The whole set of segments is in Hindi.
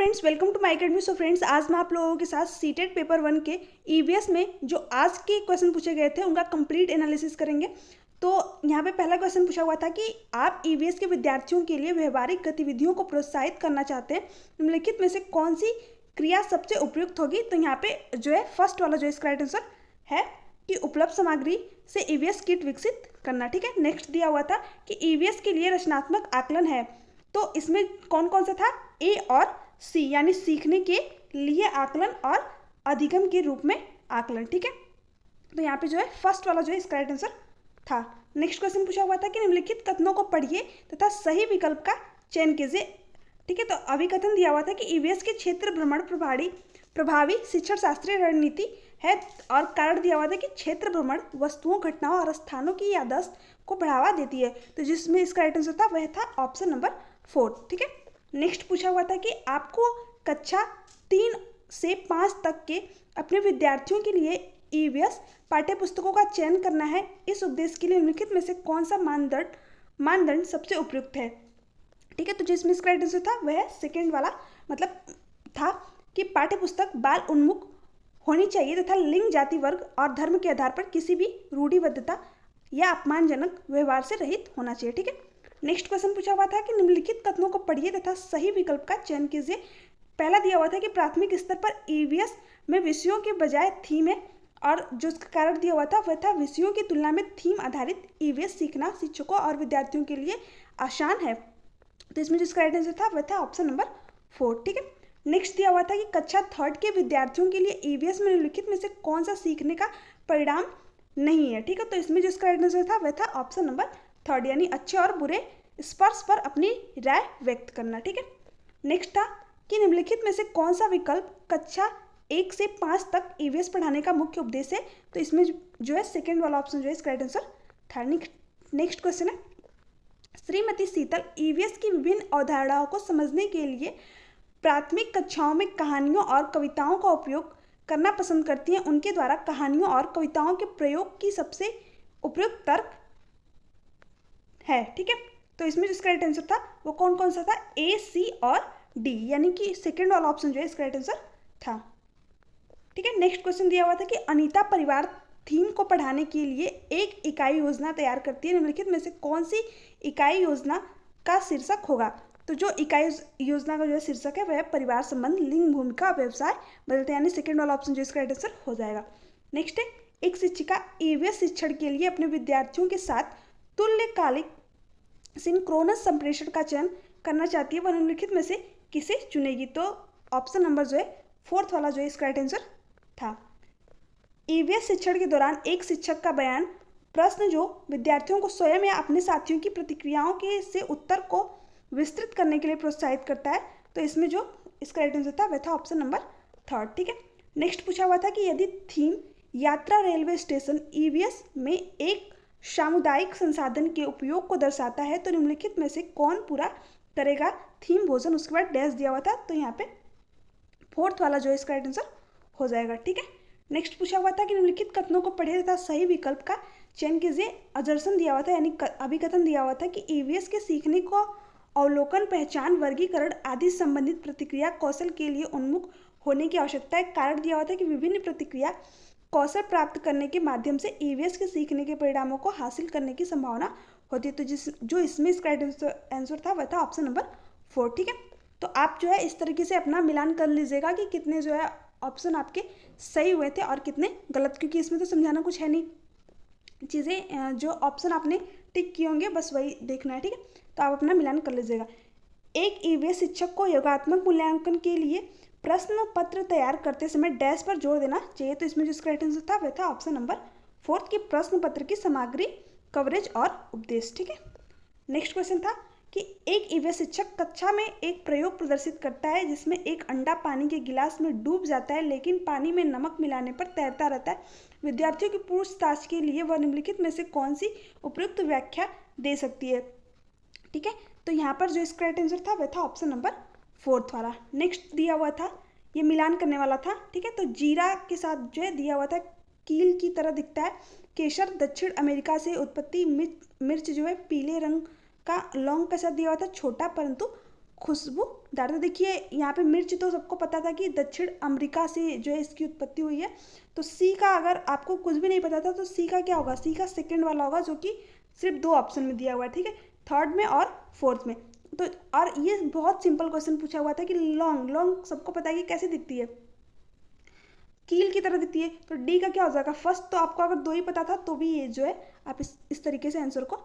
Friends, welcome to my academy. So friends, आज मैं आप लोगों के साथ सीटेट पेपर 1 के ईवीएस में जो आज के क्वेश्चन पूछे गए थे उनका कंप्लीट एनालिसिस करेंगे। तो यहाँ पे पहला क्वेश्चन पूछा हुआ था कि आप ईवीएस के विद्यार्थियों के लिए व्यवहारिक गतिविधियों को प्रोत्साहित करना चाहते हैं, निम्नलिखित में से कौन सी क्रिया सबसे उपयुक्त होगी। तो यहाँ पे जो है फर्स्ट वाला जो इसका राइट आंसर है कि उपलब्ध सामग्री से ईवीएस किट विकसित करना। ठीक है, नेक्स्ट दिया हुआ था कि ईवीएस के लिए रचनात्मक आकलन है, तो इसमें कौन कौन सा था, ए और सी, यानी सीखने के लिए आकलन और अधिगम के रूप में आकलन। ठीक है, तो यहाँ पे जो है फर्स्ट वाला जो है इसका राइट आंसर था। नेक्स्ट क्वेश्चन पूछा हुआ था कि निम्नलिखित कथनों को पढ़िए तथा सही विकल्प का चयन कीजिए। ठीक है, तो अभिकथन दिया हुआ था कि ईवीएस के क्षेत्र भ्रमण प्रभावी शिक्षण शास्त्रीय रणनीति है, और कारण दिया हुआ था कि क्षेत्र भ्रमण वस्तुओं, घटनाओं और स्थानों की याददाश्त को बढ़ावा देती है। तो जिसमें इसका राइट आंसर था वह था ऑप्शन नंबर 4। ठीक है, नेक्स्ट पूछा हुआ था कि आपको कक्षा 3 से 5 तक के अपने विद्यार्थियों के लिए ईवीएस पाठ्य पुस्तकों का चयन करना है। इस उद्देश्य के लिए निम्नलिखित में से कौन सा मानदंड सबसे उपयुक्त है। ठीक है, तो जिसमें इसका राइट आंसर था वह सेकेंड वाला, मतलब था कि पाठ्य पुस्तक बाल उन्मुख होनी चाहिए तथा लिंग, जाति, वर्ग और धर्म के आधार पर किसी भी रूढ़िबद्धता या अपमानजनक व्यवहार से रहित होना चाहिए। ठीक है, नेक्स्ट क्वेश्चन पूछा हुआ था कि निम्नलिखित कथनों को पढ़िए तथा सही विकल्प का चयन कीजिए। पहला दिया हुआ था कि प्राथमिक स्तर पर ईवीएस में विषयों के बजाय थीम है, और जो इसका कारण दिया हुआ था वह था विषयों की तुलना में थीम आधारित ईवीएस सीखना शिक्षकों और विद्यार्थियों के लिए आसान है। तो इसमें जिसका राइट आंसर था वह था ऑप्शन नंबर 4। ठीक है, नेक्स्ट दिया हुआ था कि कक्षा 3 के विद्यार्थियों के लिए ईवीएस में निम्नलिखित में से कौन सा सीखने का परिणाम नहीं है। ठीक है, तो इसमें जिसका राइट आंसर था वह था ऑप्शन नंबर 3, यानी अच्छे और बुरे स्पर्श पर अपनी राय व्यक्त करना। ठीक है, नेक्स्ट था कि निम्नलिखित में से कौन सा विकल्प कक्षा 1 से 5 तक ईवीएस पढ़ाने का मुख्य उद्देश्य है। तो इसमें जो है सेकेंड वाला ऑप्शन जो है इसका राइट आंसर था। नेक्स्ट क्वेश्चन है, श्रीमती शीतल ईवीएस की विभिन्न अवधारणाओं को समझने के लिए प्राथमिक कक्षाओं में कहानियों और कविताओं का उपयोग करना पसंद करती हैं। उनके द्वारा कहानियों और कविताओं के प्रयोग की सबसे उपयुक्त तर्क है। ठीक है, तो इसमें जिसका राइट आंसर था वो कौन कौन सा था, ए, सी और डी, यानी कि सेकेंड वाला ऑप्शन जो है इसका राइट आंसर था। ठीक है, नेक्स्ट क्वेश्चन दिया हुआ था कि अनीता परिवार थीम को पढ़ाने के लिए एक इकाई योजना तैयार करती है। निम्नलिखित में से कौन सी इकाई योजना का शीर्षक होगा। तो जो इकाई योजना का जो शीर्षक है वह परिवार संबंध, लिंग, भूमिका, व्यवसाय बदलते, यानी सेकेंड वाला ऑप्शन जो इसका राइट आंसर हो जाएगा। नेक्स्ट है, एक शिक्षिका ईवीएस शिक्षण के लिए अपने विद्यार्थियों के साथ तुल्यकालिक सिंक्रोनस संप्रेषण का चयन करना चाहती है, वह निम्नलिखित में से किसे चुनेगी। तो ऑप्शन नंबर जो है 4th वाला जो है इसका राइट आंसर था। ईवीएस शिक्षण के दौरान एक शिक्षक का बयान प्रश्न जो विद्यार्थियों को स्वयं या अपने साथियों की प्रतिक्रियाओं के से उत्तर को विस्तृत करने के लिए प्रोत्साहित करता है। तो इसमें जो इसका राइट आंसर था वह था ऑप्शन नंबर 3। ठीक है, नेक्स्ट पूछा हुआ था कि यदि थीम यात्रा रेलवे स्टेशन ईवीएस में एक सामुदायिक संसाधन के उपयोग को दर्शाता है तो निम्नलिखित में से कौन पूरा करेगा थीम भोजन। उसके बाद डैश दिया हुआ था, तो यहाँ पे 4th वाला जो है इसका राइट आंसर हो जाएगा। ठीक है, नेक्स्ट पूछा हुआ था कि निम्नलिखित कथनों को पढ़े तथा सही विकल्प का चयन कीजिए। अजर्सन दिया हुआ था, यानी अभिकथन दिया हुआ था कि ईवीएस के सीखने को अवलोकन, पहचान, वर्गीकरण आदि संबंधित प्रतिक्रिया कौशल के लिए उन्मुख होने की आवश्यकता है। कारण दिया हुआ था कि विभिन्न प्रतिक्रिया कौशल प्राप्त करने के माध्यम से ईवीएस के सीखने के परिणामों को हासिल करने की संभावना होती है। तो जो इसमें इसका आंसर था वह था ऑप्शन नंबर 4। ठीक है, तो आप जो है इस तरीके से अपना मिलान कर लीजिएगा कि कितने जो है ऑप्शन आपके सही हुए थे और कितने गलत, क्योंकि इसमें तो समझाना कुछ है नहीं, चीज़ें जो ऑप्शन आपने टिक किए होंगे बस वही देखना है। ठीक है, तो आप अपना मिलान कर लीजिएगा। एक ईवीएस शिक्षक को योगात्मक मूल्यांकन के लिए प्रश्न पत्र तैयार करते समय डैश पर जोर देना चाहिए। तो इसमें जिसका राइट आंसर था वह था ऑप्शन नंबर 4 की प्रश्न पत्र की सामग्री, कवरेज और उपदेश। ठीक है, नेक्स्ट क्वेश्चन था कि एक ईवीएस शिक्षक कक्षा में एक प्रयोग प्रदर्शित करता है जिसमें एक अंडा पानी के गिलास में डूब जाता है लेकिन पानी में नमक मिलाने पर तैरता रहता है। विद्यार्थियों की पूछताछ के लिए वह निम्नलिखित में से कौन सी उपयुक्त व्याख्या दे सकती है। ठीक है, तो यहाँ पर जो इसका राइट आंसर था वह था ऑप्शन नंबर 4th वाला। नेक्स्ट दिया हुआ था, ये मिलान करने वाला था। ठीक है, तो जीरा के साथ जो है दिया हुआ था कील की तरह दिखता है। केसर दक्षिण अमेरिका से उत्पत्ति, मिर्च जो है पीले रंग का, लौंग के साथ दिया हुआ था छोटा परंतु खुशबूदार। तो देखिए यहाँ पे मिर्च तो सबको पता था कि दक्षिण अमेरिका से जो है इसकी उत्पत्ति हुई है। तो सी का अगर आपको कुछ भी नहीं पता था तो सी का क्या होगा, सी का सेकंड वाला होगा, जो कि सिर्फ 2 ऑप्शन में दिया हुआ है, ठीक है, थर्ड में और फोर्थ में। तो और ये बहुत सिंपल क्वेश्चन पूछा हुआ था कि लॉन्ग लॉन्ग सबको पता है कि कैसे दिखती है, कील की तरह दिखती है। तो डी का क्या हो जाएगा फर्स्ट। तो आपको अगर 2 ही पता था तो भी ये जो है आप इस तरीके से आंसर को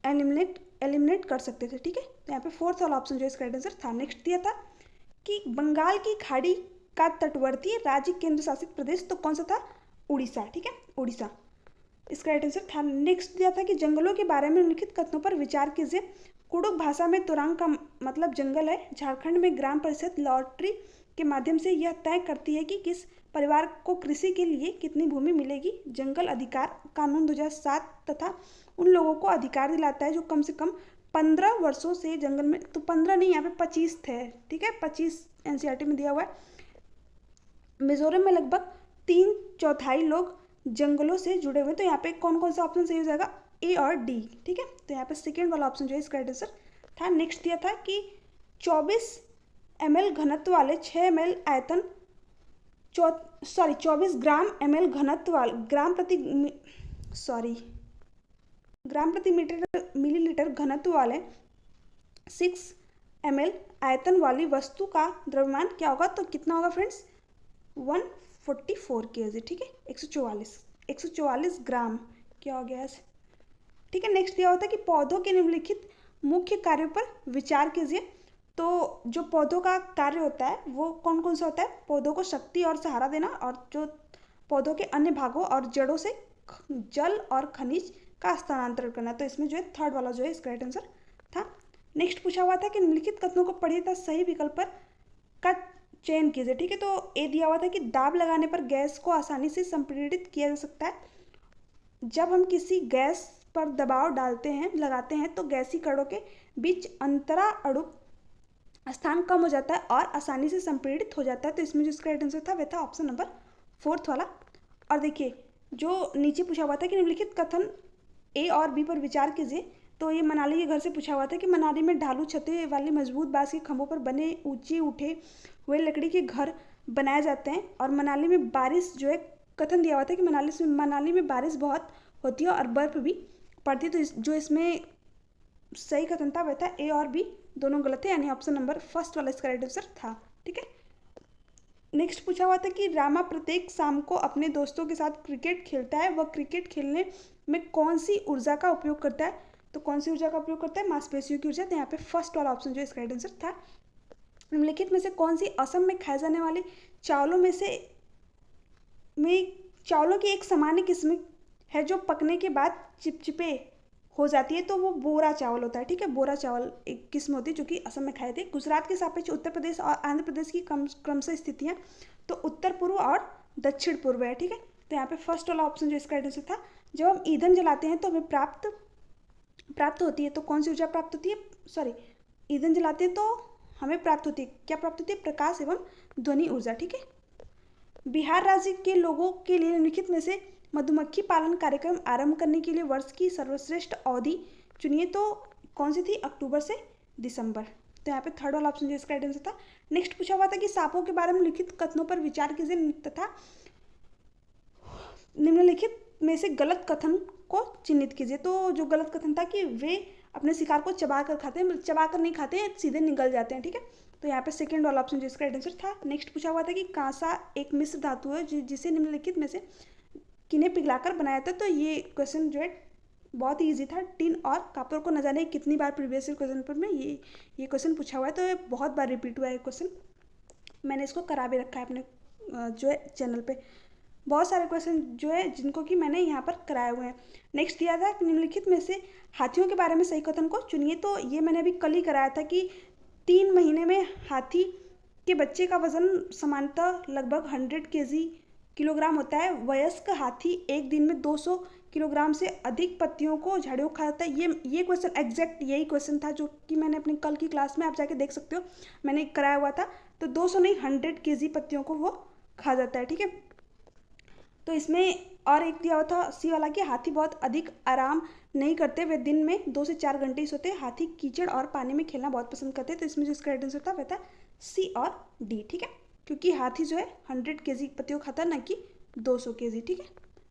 एलिमिनेट कर सकते थे, ठीक है। तो यहाँ पे फोर्थ वाला ऑप्शन जो है इसका राइट आंसर था। नेक्स्ट दिया था कि बंगाल की खाड़ी का तटवर्ती राज्य केंद्र शासित प्रदेश, तो कौन सा था, उड़ीसा, ठीक है, उड़ीसा इसका राइट आंसर था। नेक्स्ट दिया था कि जंगलों के बारे में लिखित कथनों पर विचार कीजिए। कुडुख भाषा में तुरंग का मतलब जंगल है। झारखंड में ग्राम परिषद लॉटरी के माध्यम से यह तय करती है कि किस परिवार को कृषि के लिए कितनी भूमि मिलेगी। जंगल अधिकार कानून 2007 तथा उन लोगों को अधिकार दिलाता है जो कम से कम 15 वर्षों से जंगल में, तो 15 नहीं, यहाँ पे 25 थे, ठीक है, 25 एनसीईआरटी में दिया हुआ है। मिजोरम में लगभग 3/4 लोग जंगलों से जुड़े हुए। तो यहाँ पे कौन कौन सा ऑप्शन सही हो जाएगा, ए और डी, ठीक है। तो यहाँ पे सेकेंड वाला ऑप्शन जो है इसका राइट आंसर था। नेक्स्ट दिया था कि 24 ml घनत्व वाले 6 ml आयतन 24 ग्राम ml घनत्व वाले ग्राम प्रति मिलीलीटर घनत्व वाले 6 ml आयतन वाली वस्तु का द्रव्यमान क्या होगा। तो कितना होगा फ्रेंड्स, 144 kg, ठीक है, 144 ग्राम क्या हो गया, ठीक है। नेक्स्ट दिया होता है कि पौधों के निम्नलिखित मुख्य कार्यों पर विचार कीजिए। तो जो पौधों का कार्य होता है वो कौन कौन सा होता है, पौधों को शक्ति और सहारा देना, और जो पौधों के अन्य भागों और जड़ों से जल और खनिज का स्थानांतरण करना। तो इसमें जो है थर्ड वाला जो है इसका राइट आंसर था। नेक्स्ट पूछा हुआ था कि निम्नलिखित कथनों को पढ़िए तथा सही विकल्प पर का चयन कीजिए, ठीक है। तो ए दिया हुआ था कि दाब लगाने पर गैस को आसानी से संपीड़ित किया जा सकता है। जब हम किसी गैस पर दबाव लगाते हैं तो गैसीय कणों के बीच अंतरा अणु स्थान कम हो जाता है और आसानी से संपीड़ित हो जाता है। तो इसमें जो इसका राइट आंसर था वह था ऑप्शन नंबर फोर्थ वाला। और देखिए जो नीचे पूछा हुआ था कि निम्नलिखित कथन ए और बी पर विचार कीजिए। तो ये मनाली के घर से पूछा हुआ था कि मनाली में ढालू छतें वाली मजबूत बांस के खंभों पर बने ऊंचे उठे हुए लकड़ी के घर बनाए जाते हैं। और मनाली में बारिश जो है, कथन दिया हुआ था कि मनाली में बारिश बहुत होती है और बर्फ़ भी पड़ती है। तो जो इसमें सही कथन था वह था ए और बी दोनों गलत है, यानी ऑप्शन नंबर फर्स्ट वाला इसका राइट आंसर था, ठीक है। नेक्स्ट पूछा हुआ था कि रामा प्रत्येक शाम को अपने दोस्तों के साथ क्रिकेट खेलता है, वह क्रिकेट खेलने में कौन सी ऊर्जा का उपयोग करता है। तो कौन सी ऊर्जा का उपयोग करता है, मांसपेशियों की ऊर्जा। तो यहाँ पे फर्स्ट वाला ऑप्शन जो इसका राइट आंसर था। निम्नलिखित में से कौन सी असम में खाए जाने वाले चावलों में चावलों की एक सामान्य किस्म है जो पकने के बाद चिपचिपे हो जाती है। तो वो बोरा चावल होता है, ठीक है, बोरा चावल एक किस्म होती है जो कि असम में खाए थे। गुजरात के सापेक्ष उत्तर प्रदेश और आंध्र प्रदेश की क्रमशः स्थितियाँ तो उत्तर पूर्व और दक्षिण पूर्व है, ठीक है। तो यहाँ पे फर्स्ट वाला ऑप्शन जो इसका राइट आंसर था। जब हम ईंधन जलाते हैं तो हमें प्राप्त होती है, तो कौन सी ऊर्जा प्राप्त होती है, ईंधन जलाते हैं तो हमें प्राप्त होती है, क्या प्राप्त होती है, प्रकाश एवं ध्वनि ऊर्जा, ठीक है। बिहार राज्य के लोगों के लिए निम्नलिखित में से मधुमक्खी पालन कार्यक्रम आरंभ करने के लिए वर्ष की सर्वश्रेष्ठ अवधि चुनिए। तो कौन सी थी, अक्टूबर से दिसंबर। तो यहाँ पे थर्ड वाला ऑप्शन जो इसका राइट आंसर था। नेक्स्ट पूछा हुआ था कि सांपों के बारे में लिखित कथनों पर विचार कीजिए तथा निम्नलिखित में से गलत कथन को चिन्हित कीजिए। तो जो गलत कथन था कि वे अपने शिकार को चबा कर खाते हैं, चबा कर नहीं खाते हैं, सीधे निगल जाते हैं, ठीक है। तो यहाँ पे सेकंड वाला ऑप्शन जो इसका राइट आंसर था। नेक्स्ट पूछा हुआ था कि कांसा एक मिश्र धातु है जिसे निम्नलिखित में से किन्हें पिघलाकर बनाया था। तो ये क्वेश्चन जो है बहुत ही ईजी था। टिन और कॉपर को न जाने कितनी बार प्रीवियस क्वेश्चन पर में ये क्वेश्चन पूछा हुआ है, तो ये बहुत बार रिपीट हुआ है क्वेश्चन। मैंने इसको करा भी रखा है अपने जो है चैनल पे, बहुत सारे क्वेश्चन जो है जिनको कि मैंने यहाँ पर कराए हुए हैं। नेक्स्ट दिया था निम्नलिखित में से हाथियों के बारे में सही कथन को चुनिए। तो ये मैंने अभी कल ही कराया था कि 3 महीने में हाथी के बच्चे का वजन सामान्यतः लगभग 100 किलोग्राम होता है। वयस्क हाथी एक दिन में 200 किलोग्राम से अधिक पत्तियों को झाड़ियों खाता है। ये क्वेश्चन एग्जैक्ट यही क्वेश्चन था जो कि मैंने अपनी कल की क्लास में, आप जाके देख सकते हो, मैंने कराया हुआ था। तो 200 नहीं 100 kg पत्तियों को वो खा जाता है, ठीक है। तो इसमें और एक दिया हुआ था सी वाला कि हाथी बहुत अधिक आराम नहीं करते, वे दिन में 2 से 4 घंटे ही सोते। हाथी कीचड़ और पानी में खेलना बहुत पसंद करते हैं। तो इसमें जो इसका राइट आंसर था वह था सी और डी। ठीक है, क्योंकि हाथी जो है 100 kg पत्तियों खाता है, ना कि 200 kg। ठीक है,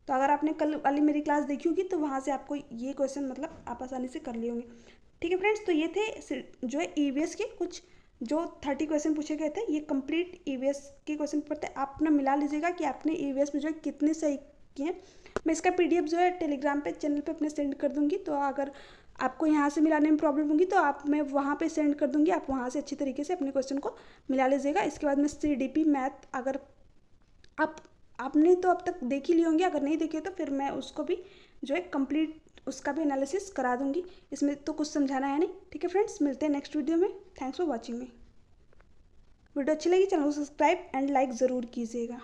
तो अगर आपने कल वाली मेरी क्लास देखी होगी तो वहाँ से आपको ये क्वेश्चन मतलब आप आसानी से कर लिए होंगे। ठीक है फ्रेंड्स, तो ये थे जो है ईवीएस के कुछ जो 30 क्वेश्चन पूछे गए थे। ये कंप्लीट ईवीएस के क्वेश्चन पेपर थे। आप अपना मिला लीजिएगा कि आपने ईवीएस में जो है कितने सही किए हैं। मैं इसका पीडीएफ जो है टेलीग्राम पे चैनल पे अपने सेंड कर दूंगी। तो अगर आपको यहाँ से मिलाने में प्रॉब्लम होगी तो आप मैं वहाँ पे सेंड कर दूंगी, आप वहाँ से अच्छी तरीके से अपने क्वेश्चन को मिला लीजिएगा। इसके बाद में सीडीपी मैथ अगर आपने तो अब तक देख ही लिए होंगे, अगर नहीं देखे तो फिर मैं उसको भी जो है कंप्लीट उसका भी एनालिसिस करा दूंगी। इसमें तो कुछ समझाना है नहीं। ठीक है फ्रेंड्स, मिलते हैं नेक्स्ट वीडियो में। Thanks for watching me. Video अच्छी लगी चैनल को सब्सक्राइब एंड लाइक ज़रूर कीजिएगा।